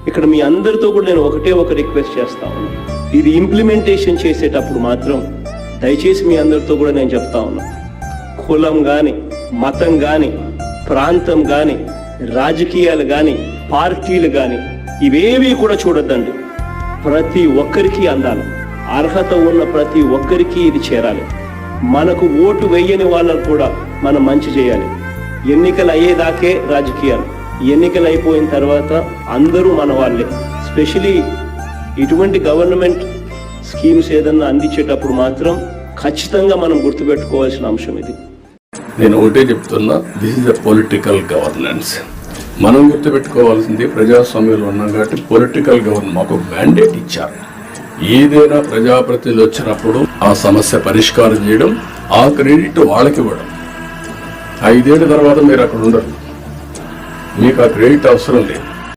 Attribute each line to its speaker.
Speaker 1: ఇక్కడ మీ అందరితో కూడా నేను ఒక రిక్వెస్ట్ చేస్తా ఉన్నా. ఇది ఇంప్లిమెంటేషన్ చేసేటప్పుడు మాత్రం దయచేసి మీ అందరితో కూడా నేను చెప్తా ఉన్నా, కులం కానీ, మతం కానీ, ప్రాంతం కానీ, రాజకీయాలు కానీ, పార్టీలు కానీ ఇవేవి కూడా చూడొద్దండి. ప్రతి ఒక్కరికి అందాలి. అర్హత ఉన్న ప్రతి ఒక్కరికి ఇది చేరాలి. మనకు ఓటు వేయని వాళ్ళకు కూడా మనం మంచి చేయాలి. ఎన్నికలు అయ్యేదాకే రాజకీయాలు, ఎన్నికలు అయిపోయిన తర్వాత అందరూ మన వాళ్ళే. స్పెషలీ ఇటువంటి గవర్నమెంట్ స్కీమ్స్ ఏదన్నా అందించేటప్పుడు మాత్రం ఖచ్చితంగా మనం గుర్తుపెట్టుకోవాల్సిన అంశం ఇది.
Speaker 2: నేను ఒకటే చెప్తున్నా, this is the political governance. మనం గుర్తుపెట్టుకోవాల్సింది ప్రజాస్వామ్యంలో ఉన్నాం కాబట్టి పొలిటికల్ గవర్నెన్స్ మాకు మ్యాండేట్ ఇచ్చారు. ఏదైనా ప్రజాప్రతినిధులు వచ్చినప్పుడు ఆ సమస్య పరిష్కారం చేయడం, ఆ క్రెడిట్ వాళ్ళకి ఇవ్వడం. 5 ఏళ్ల తర్వాత మీరు అక్కడ ఉండరు, మీకు ఆ క్రెడిట్ అవసరం లేదు.